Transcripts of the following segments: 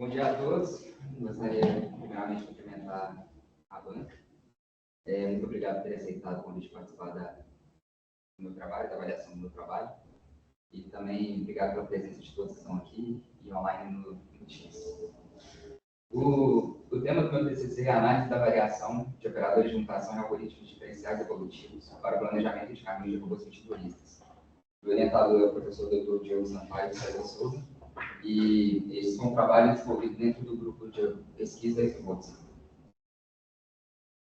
Bom dia a todos. Gostaria, primeiramente, de cumprimentar a banca. Muito obrigado por ter aceitado o convite de participar do meu trabalho, da avaliação do meu trabalho. E também obrigado pela presença de todos que estão aqui e online no Teams. O tema do meu TCC é a análise da variação de operadores de mutação e algoritmos diferenciais evolutivos para o planejamento de caminhos de robôs multituristas. O orientador é o professor Dr. Diogo Sampaio César Souza, e esse foi um trabalho desenvolvido dentro do grupo de pesquisa Esbots.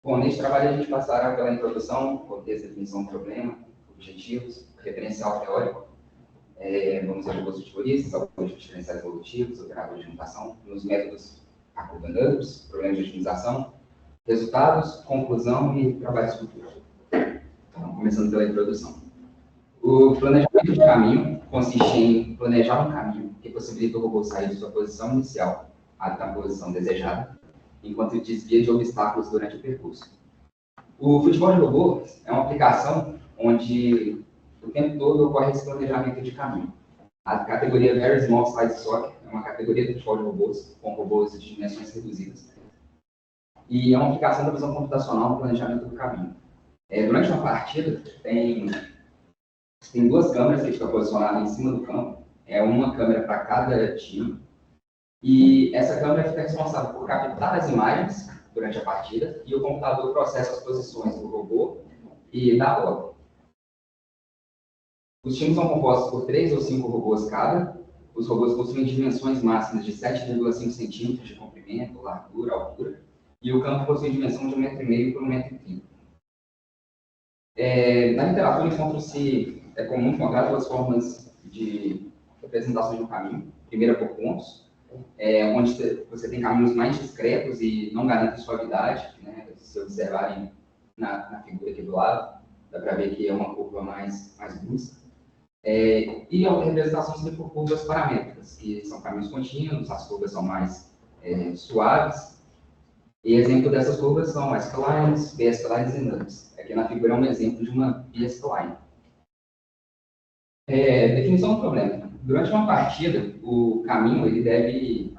Bom, neste trabalho a gente passará pela introdução, contexto, definição do problema, objetivos, referencial teórico, vamos ver robôs multituristas, algoritmos diferenciais evolutivos, operadores de mutação, nos métodos acompanhados, problemas de otimização, resultados, conclusão e trabalhos futuros. Então, começando pela introdução. O planejamento de caminho consiste em planejar um caminho que possibilita o robô sair de sua posição inicial até a posição desejada, enquanto desvia de obstáculos durante o percurso. O futebol de robô é uma aplicação onde o tempo todo ocorre esse planejamento de caminho. A categoria Very Small Size Soccer é uma categoria de futebol de robôs, com robôs de dimensões reduzidas, e é uma aplicação da visão computacional no planejamento do caminho. Durante uma partida, tem duas câmeras que ficam posicionadas em cima do campo, uma câmera para cada time, e essa câmera fica responsável por captar as imagens durante a partida, e o computador processa as posições do robô e da bola. Os times são compostos por 3 ou 5 robôs cada. Os robôs possuem dimensões máximas de 7,5 centímetros de comprimento, largura, altura, e o campo possui dimensão de 1,5 m por 1,30 m. Na literatura encontra-se, é comum encontrar duas formas de representação de um caminho. Primeira por pontos, onde você tem caminhos mais discretos e não garantem suavidade, né? Se observarem na figura aqui do lado, dá para ver que é uma curva mais brusca. E a outra representação seria por curvas paramétricas, que são caminhos contínuos, as curvas são mais suaves. E exemplo dessas curvas são S-splines, B-splines e nubs. Aqui na figura é um exemplo de uma B-spline. Definição do problema. Durante uma partida, o caminho ele deve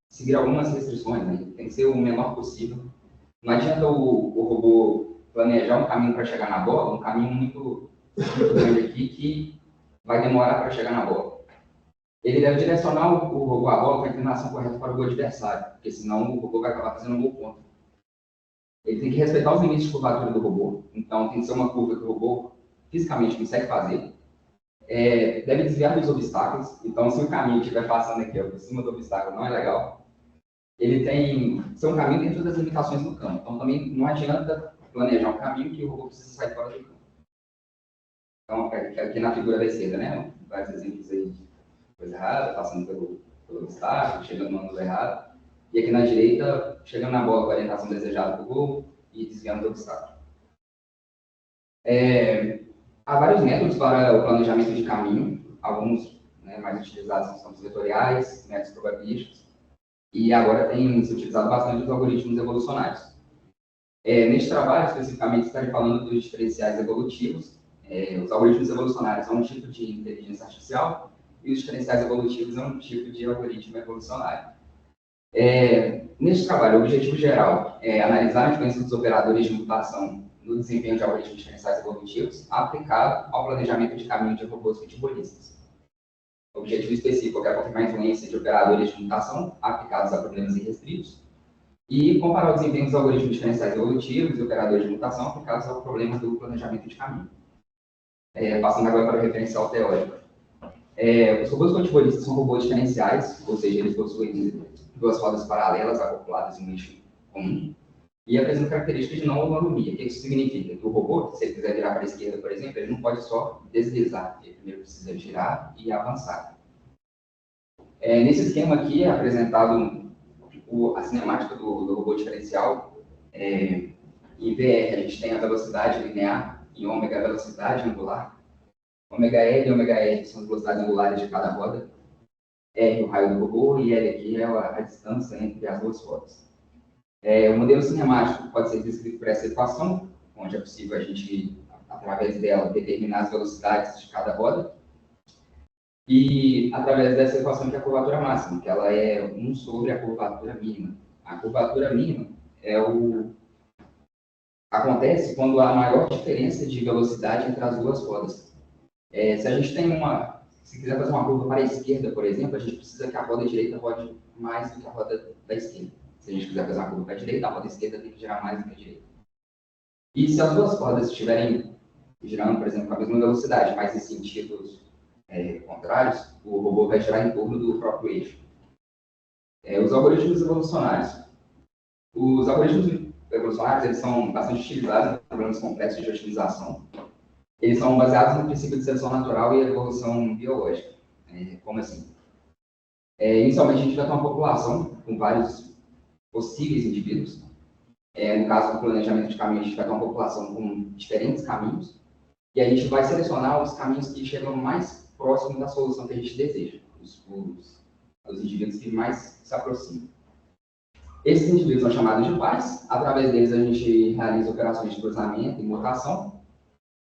seguir algumas restrições, né? Tem que ser o menor possível. Não adianta o robô planejar um caminho para chegar na bola, um caminho muito grande aqui que vai demorar para chegar na bola. Ele deve direcionar o robô à bola com a inclinação correta para o gol adversário, porque senão o robô vai acabar fazendo um gol contra. Ele tem que respeitar os limites de curvatura do robô, então tem que ser uma curva que o robô fisicamente consegue fazer. Deve desviar dos obstáculos, então se o caminho estiver passando aqui por cima do obstáculo não é legal. Ele tem que ser um caminho dentro das limitações do campo, então também não adianta planejar um caminho que o robô precisa sair fora do campo. Então, aqui na figura da esquerda, né? Vários exemplos aí de coisa errada, passando pelo obstáculo, chegando no ângulo errado. E aqui na direita, chegando na bola com a orientação desejada do gol e desviando do obstáculo. Há vários métodos para o planejamento de caminho. Alguns mais utilizados são os vetoriais, métodos probabilísticos. E agora tem se utilizado bastante os algoritmos evolucionários. Neste trabalho, especificamente, estarei falando dos diferenciais evolutivos. Os algoritmos evolucionários são um tipo de inteligência artificial e os diferenciais evolutivos são um tipo de algoritmo evolucionário. Neste trabalho, o objetivo geral é analisar a influência dos operadores de mutação no desempenho de algoritmos diferenciais evolutivos aplicado ao planejamento de caminho de robôs futebolistas. O objetivo específico é confirmar a influência de operadores de mutação aplicados a problemas irrestritos e comparar o desempenho dos algoritmos diferenciais evolutivos e operadores de mutação aplicados ao problema do planejamento de caminho. Passando agora para o referencial teórico. Os robôs futebolistas são robôs diferenciais, ou seja, eles possuem duas rodas paralelas acopladas em um eixo comum e apresentam características de não autonomia. O que isso significa? Que o robô, se ele quiser virar para a esquerda, por exemplo, ele não pode só deslizar, ele primeiro precisa girar e avançar. Nesse esquema aqui é apresentado a cinemática do robô diferencial. Em VR a gente tem a velocidade linear, em ômega a velocidade angular. Ômega L e ômega R são as velocidades angulares de cada roda. R o raio do robô e L aqui é a distância entre as duas rodas. O modelo cinemático pode ser descrito por essa equação, onde é possível a gente, através dela, determinar as velocidades de cada roda. E através dessa equação que é a curvatura máxima, que ela é 1 sobre a curvatura mínima. A curvatura mínima acontece quando há maior diferença de velocidade entre as duas rodas. Se a gente tem se quiser fazer uma curva para a esquerda, por exemplo, a gente precisa que a roda direita rode mais do que a roda da esquerda. Se a gente quiser fazer uma curva para a direita, a roda esquerda tem que girar mais do que a direita. E se as duas rodas estiverem girando, por exemplo, com a mesma velocidade, mas em sentidos contrários, o robô vai girar em torno do próprio eixo. Os algoritmos evolucionários. Os algoritmos evolucionários eles são bastante utilizados em problemas complexos de otimização. Eles são baseados no princípio de seleção natural e evolução biológica. Como assim? Inicialmente, a gente vai ter uma população com vários possíveis indivíduos. No caso do planejamento de caminhos, a gente vai ter uma população com diferentes caminhos. E a gente vai selecionar os caminhos que chegam mais próximos da solução que a gente deseja, os indivíduos que mais se aproximam. Esses indivíduos são chamados de pares. Através deles, a gente realiza operações de cruzamento e mutação.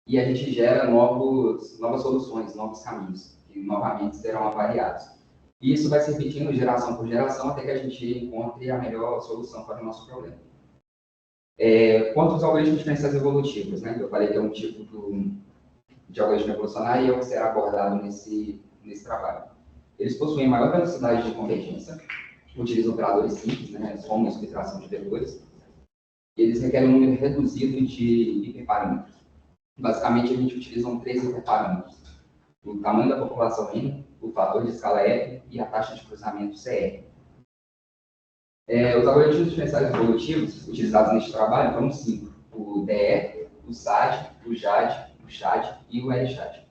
E a gente gera novas soluções, novos caminhos, que novamente serão avaliados. E isso vai se repetindo geração por geração até que a gente encontre a melhor solução para o nosso problema. Quanto aos algoritmos diferenciais evolutivos, né? Eu falei que é um tipo de algoritmo evolucionário e é o que será abordado nesse trabalho. Eles possuem maior velocidade de convergência, utilizam operadores simples, né? Como a subtração de vetores. Eles requerem um número reduzido de hiperparâmetros. Basicamente, a gente utiliza 3 hiperparâmetros: o tamanho da população N, o fator de escala F e a taxa de cruzamento CR. Os algoritmos diferenciais evolutivos utilizados neste trabalho foram 5: o DE, o SAD, o JAD, o SHAD e o LSHAD.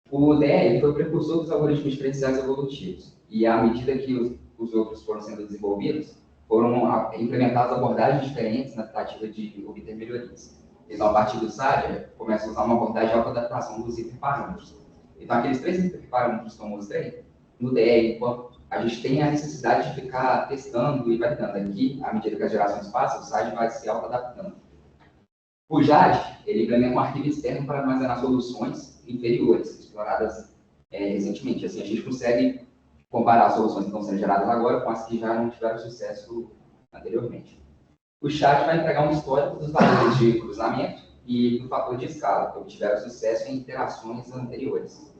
O DE foi o precursor dos algoritmos diferenciais evolutivos, e à medida que os outros foram sendo desenvolvidos, foram implementadas abordagens diferentes na tentativa de obter melhorias. Então, a partir do SAD, começa a usar uma abordagem de autoadaptação dos hiperparâmetros. Então, aqueles 3 hiperparâmetros que eu mostrei, no DE, enquanto a gente tem a necessidade de ficar testando e validando aqui, à medida que as gerações passam, o SAD vai se autoadaptando. O JAD, ele implementa um arquivo externo para armazenar soluções inferiores, exploradas recentemente. Assim, a gente consegue comparar as soluções que estão sendo geradas agora com as que já não tiveram sucesso anteriormente. O SHAD vai entregar um histórico dos valores de cruzamento e do fator de escala, que obtiveram sucesso em interações anteriores.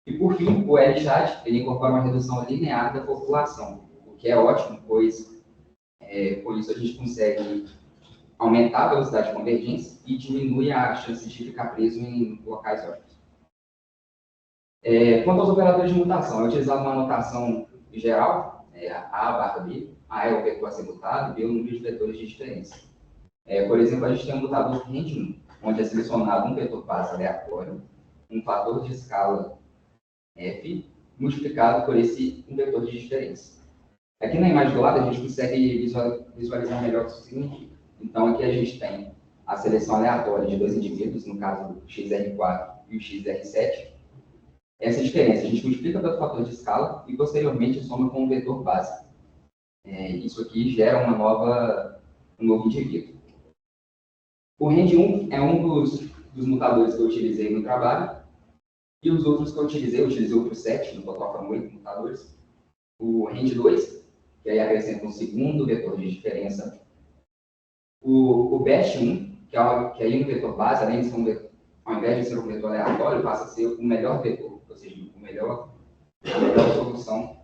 E, por fim, o LSHAD, ele incorpora uma redução linear da população, o que é ótimo, pois por isso a gente consegue aumentar a velocidade de convergência e diminui a chance de ficar preso em locais ótimos. Quanto aos operadores de mutação, é utilizado uma notação geral, A barra B. A é o vetor a ser mutado, B é o número de vetores de diferença. Por exemplo, a gente tem um mutador range 1, onde é selecionado um vetor base aleatório, um fator de escala F, multiplicado por esse um vetor de diferença. Aqui na imagem do lado, a gente consegue visualizar melhor o que isso significa. Então, aqui a gente tem a seleção aleatória de 2 indivíduos, no caso o XR4 e o XR7. Essa diferença a gente multiplica pelo fator de escala e, posteriormente, soma com um vetor base. Isso aqui gera um novo indivíduo. O range 1 é um dos mutadores que eu utilizei no trabalho, e os outros que eu utilizei outros 7, no total foram 8 mutadores. O range 2, que aí acrescenta um segundo vetor de diferença. O best 1, que aí um vetor base, além de ser ao invés de ser um vetor aleatório, passa a ser o melhor vetor, ou seja, a melhor solução,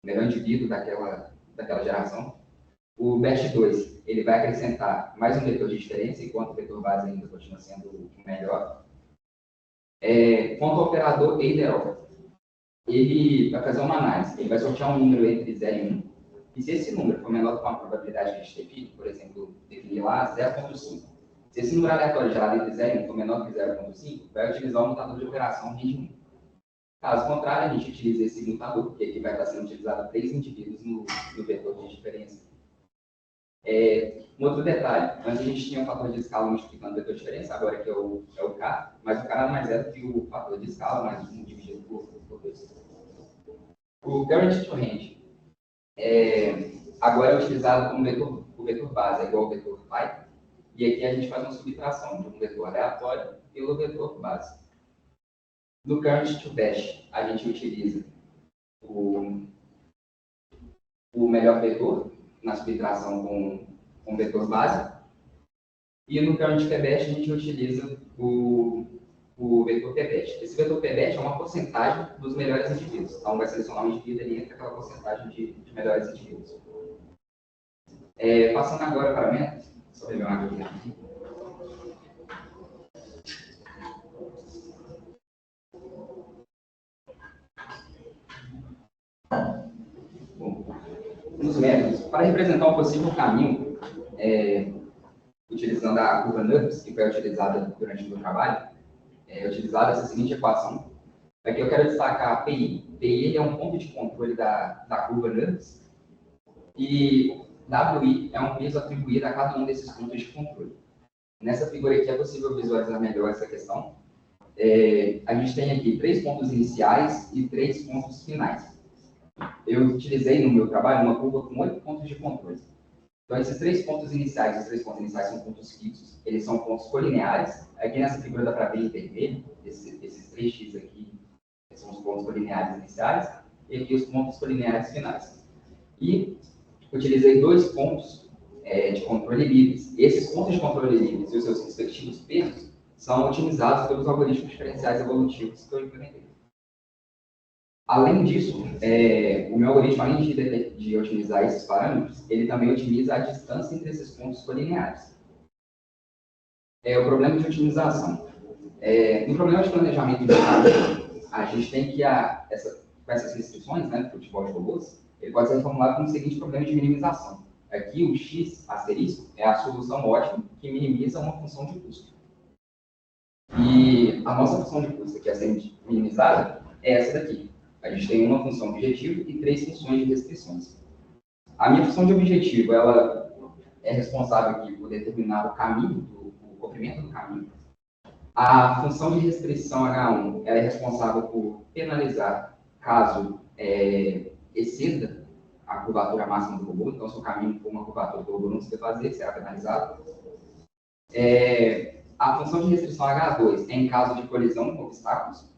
o melhor indivíduo daquela geração. O best 2, ele vai acrescentar mais um vetor de diferença, enquanto o vetor base ainda continua sendo o melhor. Quanto ao operador either/or, ele vai fazer uma análise, ele vai sortear um número entre 0 e 1, e se esse número for menor do que uma probabilidade que a gente define, por exemplo, definir lá 0,5, se esse número aleatório gerado entre 0 e 1 for menor que 0,5, vai utilizar o mutador de operação range 1. Caso contrário, a gente utiliza esse mutador, porque aqui vai estar sendo utilizado 3 indivíduos no vetor de diferença. Um outro detalhe, antes a gente tinha um fator de escala multiplicando o vetor de diferença, agora que é o K, mas o K nada mais é do que o fator de escala mais 1 dividido por 2. O current to range agora é utilizado como o vetor base, é igual ao vetor phi, e aqui a gente faz uma subtração de um vetor aleatório pelo vetor base. No current to best, a gente utiliza o melhor vetor na subtração com vetor básico. E no current PBEST a gente utiliza o vetor PBEST. Esse vetor PBEST é uma porcentagem dos melhores indivíduos. Então, vai selecionar um indivíduo ali entre aquela porcentagem de melhores indivíduos. Passando agora para a meta, só beber uma água aqui. Bom, nos métodos, para representar um possível caminho, utilizando a curva NURBS, que foi utilizada durante o meu trabalho, é utilizada essa seguinte equação. Aqui eu quero destacar a PI. PI é um ponto de controle da curva NURBS e WI é um peso atribuído a cada um desses pontos de controle. Nessa figura aqui é possível visualizar melhor essa questão. A gente tem aqui 3 pontos iniciais e 3 pontos finais. Eu utilizei no meu trabalho uma curva com 8 pontos de controle. Então, esses 3 pontos iniciais, os 3 pontos iniciais são pontos fixos, eles são pontos colineares. Aqui nessa figura dá para ver em vermelho, esses 3x aqui são os pontos colineares iniciais, e aqui os pontos colineares finais. E utilizei 2 pontos de controle livres. Esses pontos de controle livres e os seus respectivos pesos são otimizados pelos algoritmos diferenciais evolutivos que eu implementei. Além disso, o meu algoritmo, além de otimizar esses parâmetros, ele também otimiza a distância entre esses pontos colineares. O problema de otimização. No problema de planejamento de dados, a gente tem que, com essas restrições, né, do futebol de robôs, ele pode ser reformulado como o seguinte problema de minimização. Aqui, o x asterisco é a solução ótima que minimiza uma função de custo. E a nossa função de custo, que é ser minimizada, é essa daqui. A gente tem uma função objetivo e 3 funções de restrições. A minha função de objetivo, ela é responsável aqui por determinar o caminho, o comprimento do caminho. A função de restrição H1, ela é responsável por penalizar caso exceda a curvatura máxima do robô. Então, se o caminho for uma curvatura do robô não precisa fazer, será penalizado. A função de restrição H2 é em caso de colisão com obstáculos.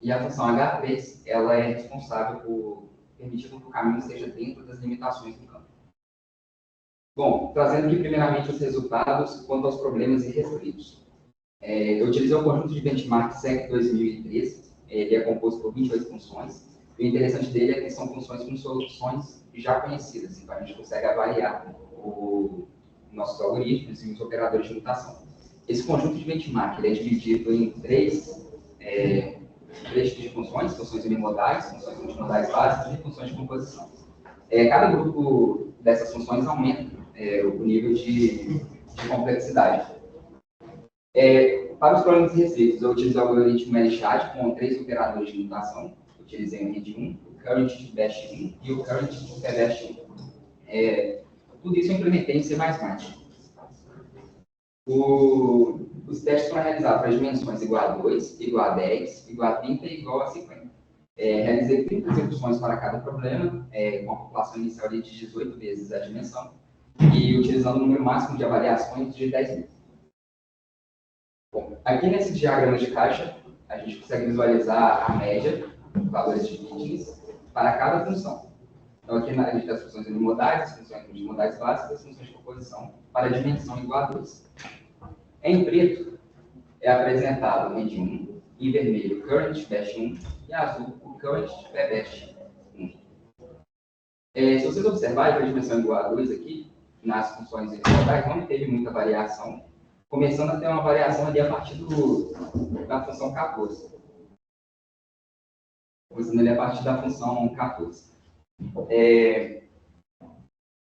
E a função H3, ela é responsável por permitir que o caminho esteja dentro das limitações do campo. Bom, trazendo aqui primeiramente os resultados quanto aos problemas irrestritos. Eu utilizei o conjunto de benchmark SEC 2013, ele é composto por 28 funções. E o interessante dele é que são funções com soluções já conhecidas, então a gente consegue avaliar nossos algoritmos e os operadores de mutação. Esse conjunto de benchmark ele é dividido em 3 tipos de funções unimodais, funções multimodais básicas e funções de composição. Cada grupo dessas funções aumenta o nível de complexidade. Para os problemas restritos, eu utilizei o algoritmo LChat com 3 operadores de mutação. Utilizei o RED1, o Current to Best 1 e o Current to PBEST 1. Tudo isso eu implementei em C++. Os testes foram realizados para dimensões igual a 2, igual a 10, igual a 30 e igual a 50. Realizei 30 execuções para cada problema, com a população inicial de 18 vezes a dimensão, e utilizando o número máximo de avaliações de 10.000. Bom, aqui nesse diagrama de caixa, a gente consegue visualizar a média, valores de fitness, para cada função. Então, aqui a gente tem as funções unimodais, as funções multimodais básicas, as funções de composição para a dimensão igual a 2. Em preto, é apresentado o RED1, em vermelho o Current Best 1 e azul o Current PBEST 1. Se vocês observarem que a dimensão igual a 2 aqui, nas funções unimodais, não teve muita variação, começando a ter uma variação ali a partir da função 14. Começando ali a partir da função 14.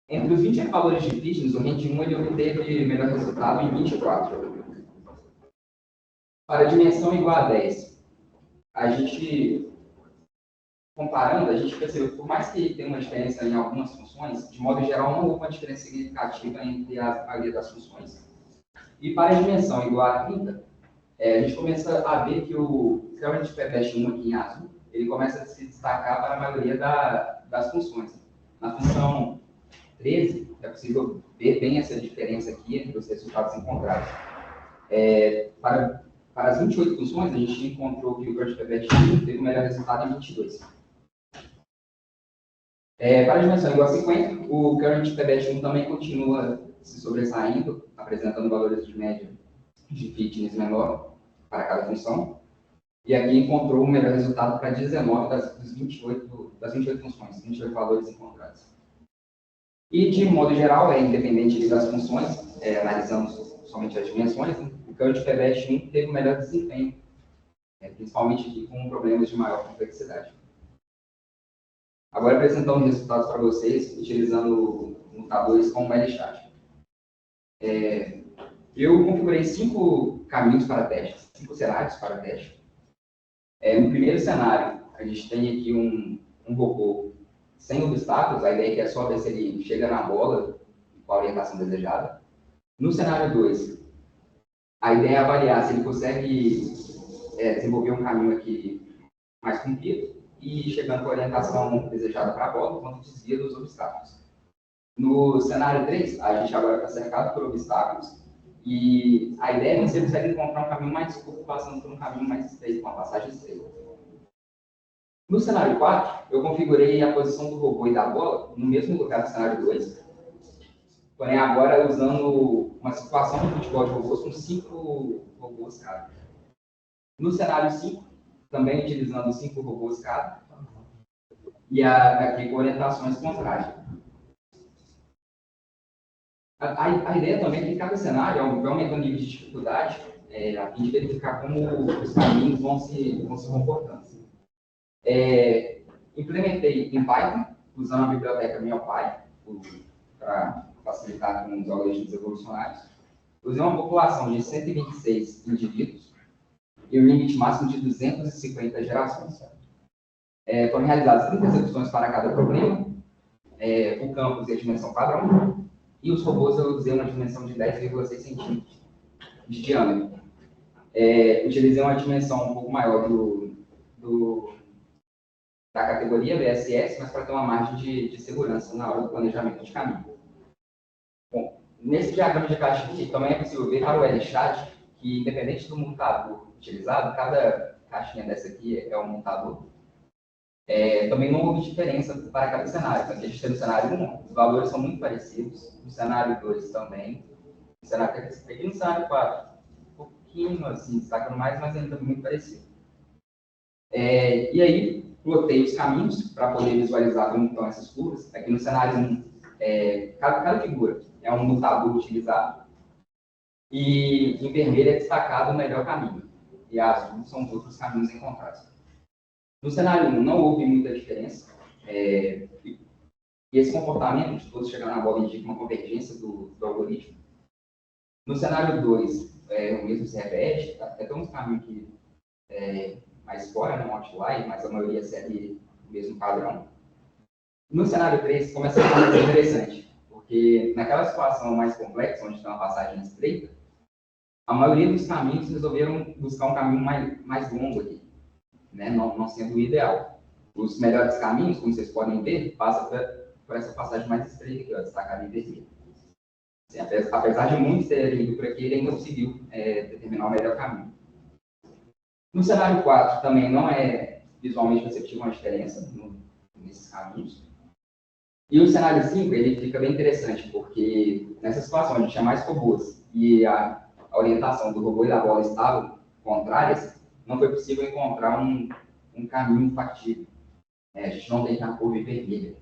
Entre os 20 valores de fitness, o RED1 ele obteve melhor resultado em 24. Para a dimensão igual a 10, a gente, comparando, a gente percebeu, por mais que tenha uma diferença em algumas funções, de modo geral não houve uma diferença significativa entre a maioria das funções. E para a dimensão igual a 30, a gente começa a ver que o Current PBEST 1 aqui em azul, ele começa a se destacar para a maioria das funções. Na função 13, é possível ver bem essa diferença aqui entre os resultados encontrados. Para para as 28 funções, a gente encontrou que o Current Pivot teve o melhor resultado em 22. Para a dimensão igual a 50, o Current Pivot também continua se sobressaindo, apresentando valores de média de fitness menor para cada função. E aqui encontrou o melhor resultado para 19 das 28 funções, 28 valores encontrados. E, de modo geral, independente das funções, analisamos somente as dimensões, o Current Pivot teve o melhor desempenho, principalmente aqui com problemas de maior complexidade. Agora, apresentando os resultados para vocês, utilizando mutadores como o LSHAT. Eu configurei 5 caminhos para teste, 5 cenários para teste. No primeiro cenário, a gente tem aqui um robô sem obstáculos, a ideia é que é só ver se ele chega na bola com a orientação desejada. No cenário 2, a ideia é avaliar se ele consegue desenvolver um caminho aqui mais comprido e chegando com a orientação desejada para a bola, quando desvia dos obstáculos. No cenário 3, a gente agora está cercado por obstáculos e a ideia é que você consegue encontrar um caminho mais curto passando por um caminho mais estreito, com uma passagem estreita. No cenário 4, eu configurei a posição do robô e da bola no mesmo lugar do cenário 2, porém agora usando uma situação de futebol de robôs com 5 robôs cada. No cenário 5, também utilizando 5 robôs cada, e aqui com orientações contrárias. A ideia também é que cada cenário vai aumentando o nível de dificuldade, a fim de verificar como os caminhos vão se comportando. Implementei em Python, usando a biblioteca NumPy, para facilitar com os algoritmos evolucionários. Usei uma população de 126 indivíduos e um limite máximo de 250 gerações. Foram realizadas 30 execuções para cada problema, o campus e a dimensão padrão, e os robôs eu usei uma dimensão de 10,6 centímetros de diâmetro. Utilizei uma dimensão um pouco maior da categoria BSS, mas para ter uma margem de segurança na hora do planejamento de caminho. Bom, nesse diagrama de caixinha também é possível ver para o LSHAT que, independente do mutador utilizado, cada caixinha dessa aqui é um mutador. Também não houve diferença para cada cenário. Então, aqui a gente tem no cenário 1, os valores são muito parecidos, no cenário 2 também, aqui no cenário 4, um pouquinho assim, destacando mais, mas ainda muito parecido. E aí, plotei os caminhos para poder visualizar como estão essas curvas. Aqui no cenário 1, cada figura é um mutador utilizado, e em vermelho é destacado o melhor caminho, e azul são os outros caminhos encontrados. No cenário 1 não houve muita diferença, e esse comportamento de todos chegando na bola indica uma convergência do algoritmo. No cenário 2, o mesmo se repete, até tem uns caminhos que mais fora, um outlier, mas a maioria segue o mesmo padrão. No cenário 3, começa a ficar mais interessante, porque naquela situação mais complexa, onde tem uma passagem estreita, a maioria dos caminhos resolveram buscar um caminho mais longo aqui, né? Não sendo o ideal. Os melhores caminhos, como vocês podem ver, passam por essa passagem mais estreita aqui, destacada em vermelho. Assim, apesar de muitos terem ido por aqui, ele ainda conseguiu determinar o melhor caminho. No cenário 4, também não é visualmente perceptível uma diferença nesses caminhos. E o cenário 5, ele fica bem interessante, porque nessa situação, a gente tinha mais robôs e a orientação do robô e da bola estavam contrárias, não foi possível encontrar um caminho factível. A gente não tem a curva vermelha.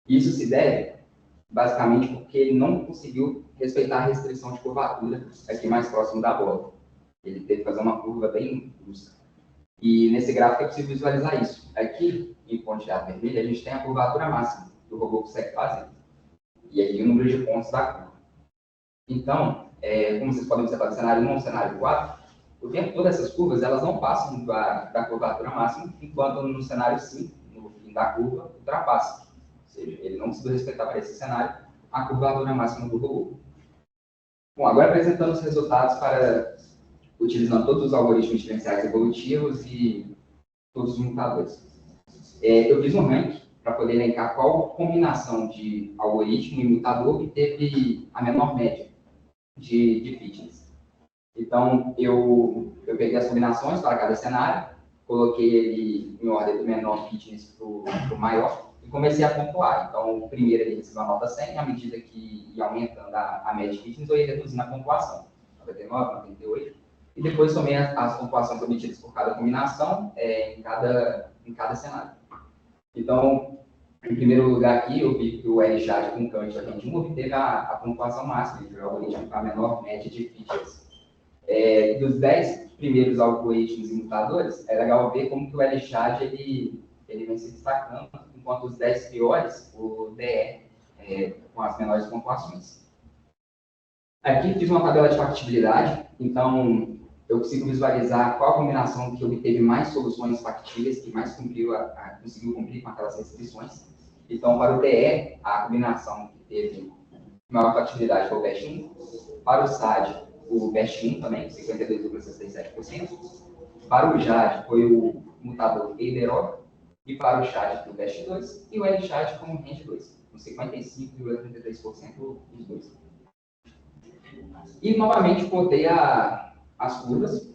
Isso se deve, basicamente, porque ele não conseguiu respeitar a restrição de curvatura aqui mais próximo da bola. Ele teve que fazer uma curva bem brusca. E nesse gráfico é possível visualizar isso. Aqui, em ponteado vermelho, a gente tem a curvatura máxima que o robô consegue fazer. E aqui o número de pontos da curva. Então, como vocês podem observar no cenário 1 e cenário 4, o tempo todo essas curvas elas não passam da curvatura máxima, enquanto no cenário 5, no fim da curva, ultrapassa. Ou seja, ele não conseguiu respeitar para esse cenário a curvatura máxima do robô. Bom, agora apresentando os resultados utilizando todos os algoritmos diferenciais evolutivos e todos os mutadores. Eu fiz um ranking para poder elencar qual combinação de algoritmo e mutador que teve a menor média de fitness. Então, eu peguei as combinações para cada cenário, coloquei ele em ordem do menor fitness para o maior e comecei a pontuar. Então, o primeiro ele recebeu a nota 100, à medida que ia aumentando a média de fitness, eu ia reduzindo a pontuação, 99, 98, e depois somei as pontuações obtidas por cada combinação em cada cenário. Então, em primeiro lugar aqui, eu vi que o LChat com Current Range 1 obteve a pontuação máxima, que foi o algoritmo com a menor média de features. Dos 10 primeiros algoritmos imutadores, é legal ver como que o LChat ele vem se destacando, enquanto os 10 piores, o DE, com as menores pontuações. Aqui fiz uma tabela de factibilidade, então eu consigo visualizar qual a combinação que obteve mais soluções factíveis, que mais conseguiu cumprir com aquelas restrições. Então, para o DE, a combinação que teve maior factibilidade foi o BEST1. Para o SAD, o BEST1 também, 52,67%. Para o JAD, foi o mutador EIDEROG. E para o CHAD, o BEST2. E o LChat com o RANGE2, com 55,33% dos dois. E, novamente, botei as curvas.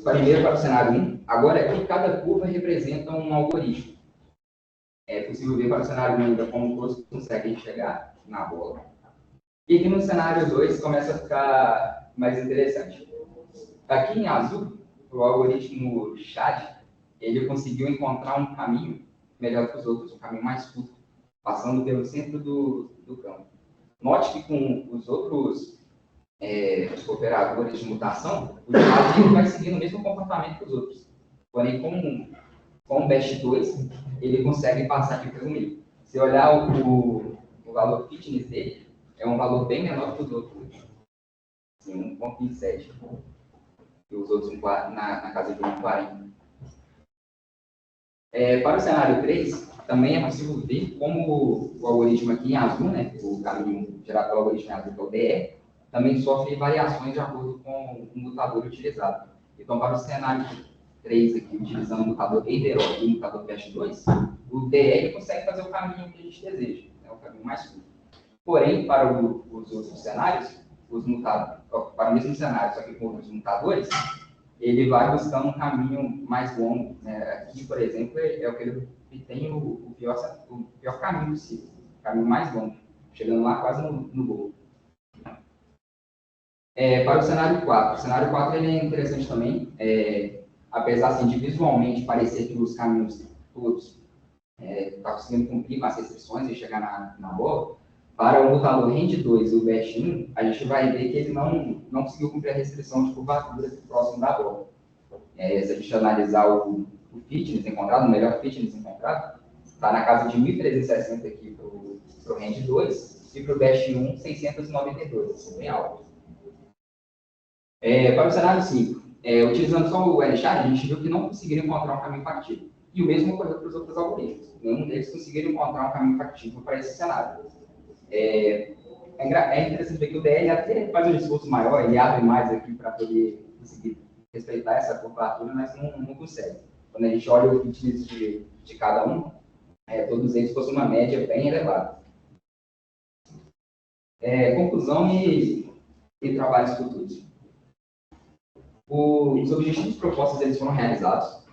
Primeiro para o cenário 1. Agora, aqui, cada curva representa um algoritmo. É possível ver para o cenário 1 ainda como todos conseguem chegar na bola. E aqui no cenário 2 começa a ficar mais interessante. Aqui em azul, o algoritmo CHAD, ele conseguiu encontrar um caminho melhor que os outros, um caminho mais curto, passando pelo centro do campo. Note que com os outros operadores de mutação, o CHAD vai seguir o mesmo comportamento que os outros. Porém, com o BEST2, ele consegue passar aqui pelo meio. Se olhar o valor fitness dele, é um valor bem menor que os outros. Assim, 1,27. E os outros na casa de 1,40. Para o cenário 3, também é possível ver como o algoritmo aqui em azul, né, o caminho gerado pelo algoritmo em azul, que é o DE, também sofre variações de acordo com o mutador utilizado. Então, para o cenário 3 aqui, utilizando o mutador EIDEROG e o mutador BEST2, o DE consegue fazer o caminho que a gente deseja, o caminho mais curto. Porém, para os outros cenários, para o mesmo cenário, só que com outros mutadores, ele vai buscando um caminho mais longo. Né? Aqui, por exemplo, é o que ele tem o pior caminho possível, o caminho mais longo, chegando lá quase no gol. Para o cenário 4. O cenário 4 ele é interessante também, apesar assim, de visualmente parecer que os caminhos todos estão conseguindo cumprir com as restrições e chegar na bola. Para o mutador RANGE2 e o BEST1, a gente vai ver que ele não conseguiu cumprir a restrição de curvatura próximo da bola. Se a gente analisar o fitness encontrado, o melhor fitness encontrado, está na casa de 1.360 aqui para o RANGE2 e para o BEST1, 692, bem alto. Para o cenário 5, utilizando só o LChat, a gente viu que não conseguiram encontrar um caminho factível. E o mesmo ocorreu para os outros algoritmos. Nenhum deles conseguiram encontrar um caminho factível para esse cenário. É interessante ver que o DL até faz um esforço maior, ele abre mais aqui para poder conseguir respeitar essa curvatura, mas não consegue. Quando a gente olha o fitness de cada um, todos eles possuem uma média bem elevada. Conclusão e trabalhos futuros. Os objetivos propostos eles foram realizados.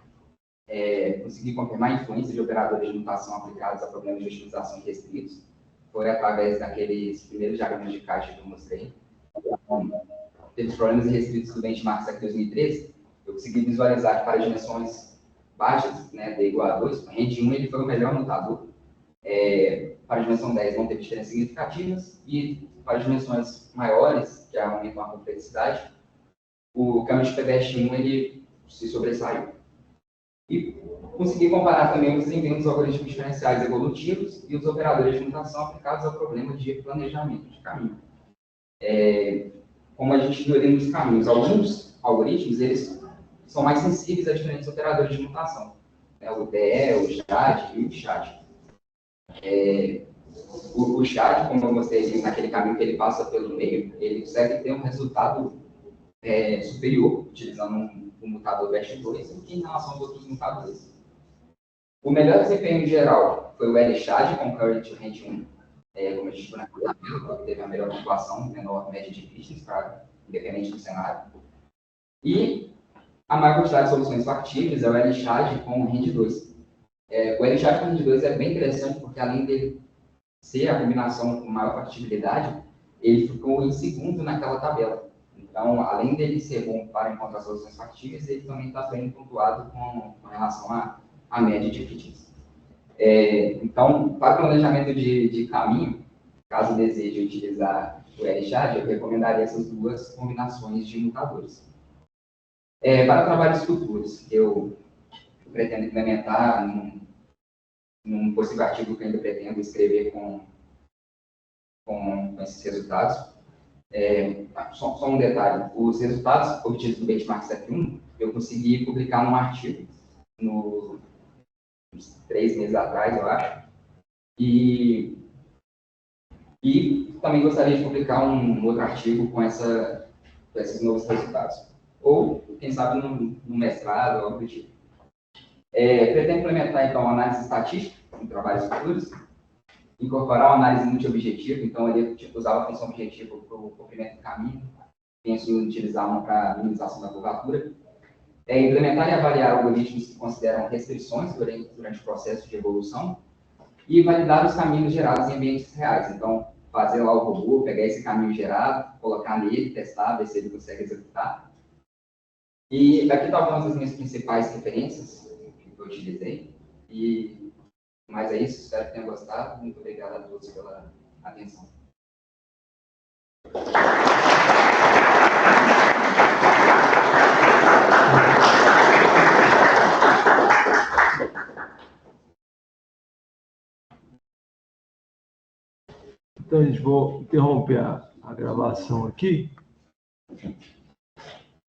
Consegui confirmar a influência de operadores de mutação aplicados a problemas de otimização restritos. Foi através daqueles primeiros diagramas de caixa que eu mostrei. Teve os problemas restritos do benchmark aqui 2013. Eu consegui visualizar que para dimensões baixas, né, D igual a 2, o range 1 ele foi o melhor mutador. Para a dimensão 10 não teve diferenças significativas. E para dimensões maiores, que aumentam a complexidade, o caminho de PBS1 ele se sobressaiu. E consegui comparar também o desempenho dos algoritmos diferenciais evolutivos e os operadores de mutação aplicados ao problema de planejamento de caminho. Como a gente viu ali nos caminhos, alguns algoritmos eles são mais sensíveis a diferentes operadores de mutação. O DE, o JAD e o CHAD. O CHAD, como eu mostrei naquele caminho que ele passa pelo meio, ele consegue ter um resultado superior, utilizando um mutador BEST2 do que em relação aos outros mutadores. O melhor desempenho em geral foi o LChat com Current Range 1. como a gente viu na tabela, teve a melhor pontuação, menor média de fitness, independente do cenário. E a maior quantidade de soluções factíveis é o LChat com o REND2. O LChat com o REND2 é bem interessante, porque além dele ser a combinação com maior factibilidade, ele ficou em segundo naquela tabela. Então, além dele ser bom para encontrar soluções factíveis, ele também está bem pontuado com relação à média de fitness. Então, para o planejamento de caminho, caso deseje utilizar o LChat, eu recomendaria essas duas combinações de mutadores. Para trabalhos futuros, eu pretendo implementar num possível artigo que eu ainda pretendo escrever com esses resultados. Só um detalhe, os resultados obtidos do benchmark SEP1, eu consegui publicar num artigo, uns 3 meses atrás, eu acho, e também gostaria de publicar um outro artigo com esses novos resultados. Ou, quem sabe, no mestrado, algo do tipo. Pretendo implementar, então, análise estatística em trabalhos futuros, incorporar uma análise multi-objetiva, então, ele usava a função objetiva para o comprimento do caminho, penso em utilizar uma para minimização da curvatura, implementar e avaliar algoritmos que consideram restrições durante o processo de evolução e validar os caminhos gerados em ambientes reais. Então, fazer lá o robô, pegar esse caminho gerado, colocar nele, testar, ver se ele consegue executar. E aqui estão algumas das minhas principais referências que eu utilizei. Mas é isso, espero que tenham gostado. Muito obrigado a todos pela atenção. Então, a gente vou interromper a gravação aqui.